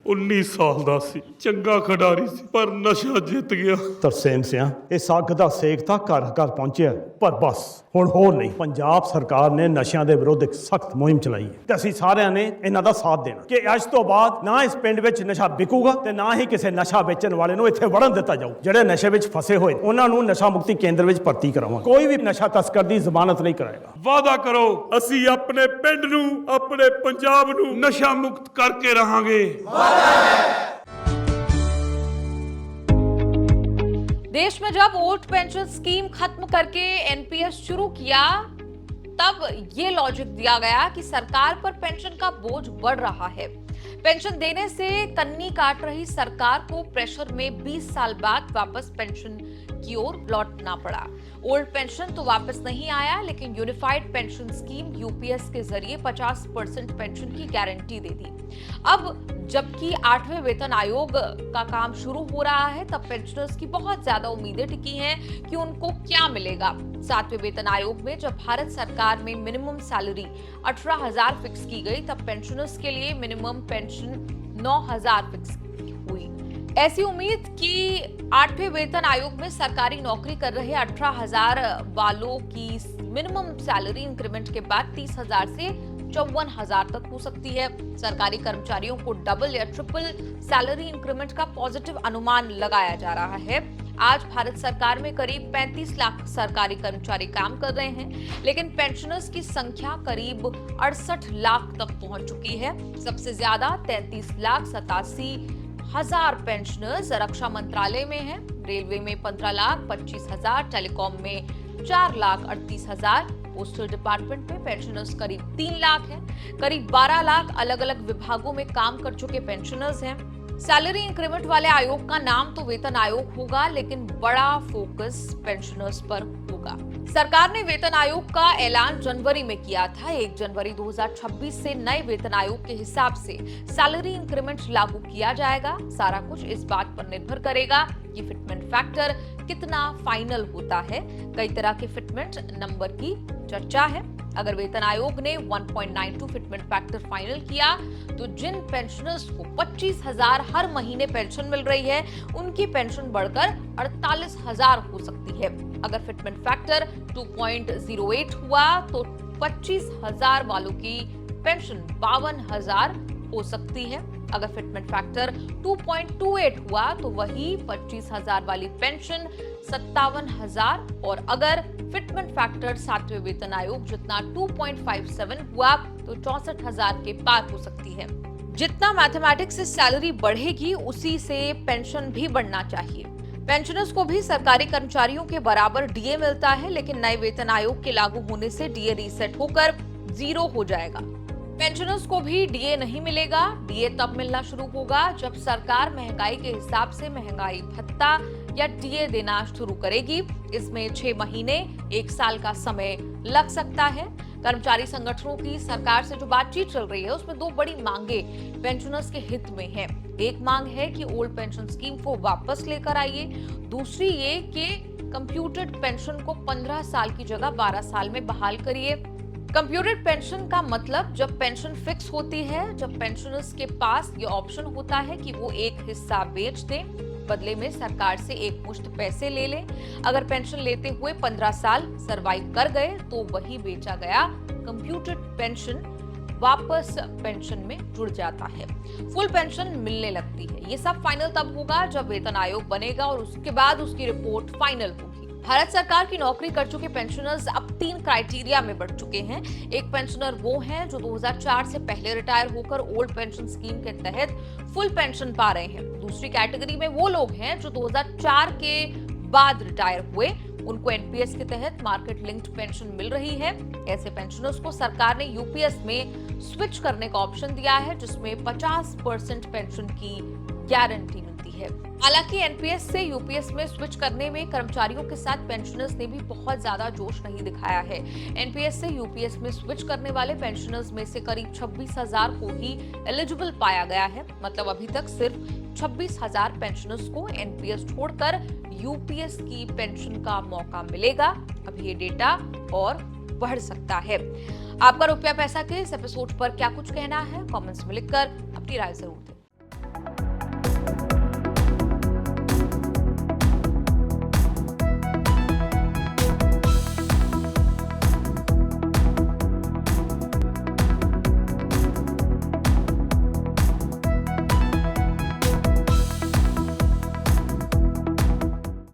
19 ਸਾਲ ਦਾ ਸੀ, ਚੰਗਾ ਖਿਡਾਰੀ ਸੀ, ਪਰ ਨਸ਼ਾ ਜਿੱਤ ਗਿਆ। ਤਰਸੇਮ ਸਿਆਂ ਇਸ ਅੱਗ ਦਾ ਸੇਕ ਤਾਂ ਘਰ ਘਰ ਪਹੁੰਚਿਆ, ਪਰ ਬਸ ਹੁਣ ਹੋਰ ਨਹੀਂ। ਪੰਜਾਬ ਸਰਕਾਰ ਨੇ ਨਸ਼ਿਆਂ ਦੇ ਵਿਰੁੱਧ ਇੱਕ ਸਖਤ ਮੁਹਿੰਮ ਚਲਾਈ ਹੈ ਤੇ ਅਸੀਂ ਸਾਰਿਆਂ ਨੇ ਇਹਨਾਂ ਦਾ ਸਾਥ ਦੇਣਾ ਕਿ ਅੱਜ ਤੋਂ ਬਾਅਦ ਨਾ ਇਸ ਪਿੰਡ ਵਿੱਚ ਨਸ਼ਾ ਵਿਕੂਗਾ ਤੇ ਨਾ ਹੀ ਕਿਸੇ ਨਸ਼ਾ ਵੇਚਣ ਵਾਲੇ ਨੂੰ ਇੱਥੇ ਵੜਨ ਦਿੱਤਾ ਜਾਊ। ਜਿਹੜੇ ਨਸ਼ੇ ਵਿੱਚ ਫਸੇ ਹੋਏ ਉਹਨਾਂ ਨੂੰ ਨਸ਼ਾ ਮੁਕਤੀ ਕੇਂਦਰ ਵਿੱਚ ਭਰਤੀ ਕਰਾਵਾਂਗੇ। ਕੋਈ ਵੀ ਨਸ਼ਾ ਤਸਕਰ ਦੀ ਜ਼ਮਾਨਤ ਨਹੀਂ ਕਰਾਏਗਾ। ਵਾਅਦਾ ਕਰੋ, ਅਸੀਂ ਆਪਣੇ ਪਿੰਡ ਨੂੰ, ਆਪਣੇ ਪੰਜਾਬ ਨੂੰ ਨਸ਼ਾ ਮੁਕਤ ਕਰਕੇ रहांगे। देश में जब ओल्ड पेंशन स्कीम खत्म करके एनपीएस शुरू किया, तब ये लॉजिक दिया गया कि सरकार पर पेंशन का बोझ बढ़ रहा है। पेंशन देने से कन्नी काट रही सरकार को प्रेशर में 20 साल बाद वापस पेंशन की ओर लौटना पड़ा। ओल्ड पेंशन तो वापस नहीं आया, लेकिन यूनिफाइड पेंशन स्कीम यूपीएस के जरिए 50% पेंशन की गारंटी दे दी। अब जबकि 8वें वेतन आयोग का काम शुरू हो रहा है, तब पेंशनर्स की बहुत ज्यादा उम्मीदें टिकी हैं कि उनको क्या मिलेगा। 7वें वेतन आयोग में जब भारत सरकार में मिनिमम सैलरी 18,000 फिक्स की गई, तब पेंशनर्स के लिए मिनिमम पेंशन 9,000 फिक्स हुई। ऐसी उम्मीद कि 8वें वेतन आयोग में सरकारी नौकरी कर रहे 18,000 वालों की मिनिमम सैलरी इंक्रीमेंट के बाद 30,000 से 54,000 तक हो सकती है। सरकारी कर्मचारियों को डबल या ट्रिपल सैलरी इंक्रीमेंट का पॉजिटिव अनुमान लगाया जा रहा है। आज भारत सरकार में करीब 35 लाख सरकारी कर्मचारी काम कर रहे हैं, लेकिन पेंशनर्स की संख्या करीब 68 लाख तक पहुंच चुकी है। सबसे ज्यादा 33,87,000 पेंशनर्स रक्षा मंत्रालय में हैं, रेलवे में 15,25,000, टेलीकॉम में 4,38,000, पोस्टल डिपार्टमेंट में पेंशनर्स करीब 3 लाख हैं, करीब 12 लाख अलग अलग विभागों में काम कर चुके पेंशनर्स हैं। सैलरी इंक्रीमेंट वाले आयोग का नाम तो वेतन आयोग होगा, लेकिन बड़ा फोकस पेंशनर्स पर होगा। सरकार ने वेतन आयोग का ऐलान जनवरी में किया था। 1 जनवरी 2026 से नए वेतन आयोग के हिसाब से सैलरी इंक्रीमेंट लागू किया जाएगा। सारा कुछ इस बात पर निर्भर करेगा कि फिटमेंट फैक्टर कितना फाइनल होता है। कई तरह के फिटमेंट नंबर की चर्चा है। अगर वेतन आयोग ने 1.92 फिटमेंट फैक्टर फाइनल किया, तो जिन पेंशनर्स को 25,000 हर महीने पेंशन मिल रही है, उनकी पेंशन बढ़कर 48,000 हो सकती है। अगर फिटमेंट फैक्टर 2.08 हुआ, तो 25,000 वालों की पेंशन 52,000 हो सकती है। अगर फिटमेंट फैक्टर 2.28 हुआ, तो वही 25,000 वाली पेंशन 57,000, और अगर फिटमेंट फैक्टर 7वें वेतन आयोग जितना 2.57 हुआ, तो 64,000 के पार हो सकती है। जितना मैथमेटिक्स से सैलरी बढ़ेगी, उसी से पेंशन भी बढ़ना चाहिए। पेंशनर्स को भी सरकारी कर्मचारियों के बराबर डीए मिलता है, लेकिन नए वेतन आयोग के लागू होने से डीए रीसेट होकर 0 हो जाएगा। पेंशनर्स को भी डीए नहीं मिलेगा। डीए तब मिलना शुरू होगा जब सरकार महंगाई के हिसाब से महंगाई भत्ता या डीए देना शुरू करेगी। इसमें 6 महीने 1 साल का समय लग सकता है। कर्मचारी संगठनों की सरकार से जो बातचीत चल रही है, उसमें 2 बड़ी मांगे पेंशनर्स के हित में है। एक मांग है कि ओल्ड पेंशन स्कीम को वापस लेकर आइए। दूसरी ये कि कंप्यूटेड पेंशन को 15 साल की जगह 12 साल में बहाल करिए। कंप्यूटेड पेंशन का मतलब जब पेंशन फिक्स होती है, जब पेंशनर्स के पास ये ऑप्शन होता है कि वो एक हिस्सा बेच दें, बदले में सरकार से एक मुश्त पैसे ले लें। अगर पेंशन लेते हुए 15 साल सरवाइव कर गए, तो वही बेचा गया कंप्यूटेड पेंशन वापस पेंशन में जुड़ जाता है, फुल पेंशन मिलने लगती है। ये सब फाइनल तब होगा जब वेतन आयोग बनेगा और उसके बाद उसकी रिपोर्ट फाइनल होगी। भारत सरकार की नौकरी कर चुके पेंशनर्स अब 3 क्राइटेरिया में बढ़ चुके हैं। एक पेंशनर वो हैं जो 2004 से पहले रिटायर होकर ओल्ड पेंशन स्कीम के तहत फुल पेंशन पा रहे हैं। दूसरी कैटेगरी में वो लोग हैं जो 2004 के बाद रिटायर हुए, उनको एनपीएस के तहत मार्केट लिंक्ड पेंशन मिल रही है। ऐसे पेंशनर्स को सरकार ने यूपीएस में स्विच करने का ऑप्शन दिया है, जिसमें 50% पेंशन की गारंटी मिलती है। हालांकि एनपीएस से यूपीएस में स्विच करने में कर्मचारियों के साथ पेंशनर्स ने भी बहुत ज्यादा जोश नहीं दिखाया है। एनपीएस से यूपीएस में स्विच करने वाले पेंशनर्स में से करीब 26,000 को ही एलिजिबल पाया गया है। मतलब अभी तक सिर्फ 26,000 पेंशनर्स को एनपीएस छोड़कर यूपीएस की पेंशन का मौका मिलेगा। अब ये डेटा और बढ़ सकता है। आपका रुपया पैसा के इस एपिसोड पर क्या कुछ कहना है, कमेंट्स में लिखकर अपनी राय जरूर दें।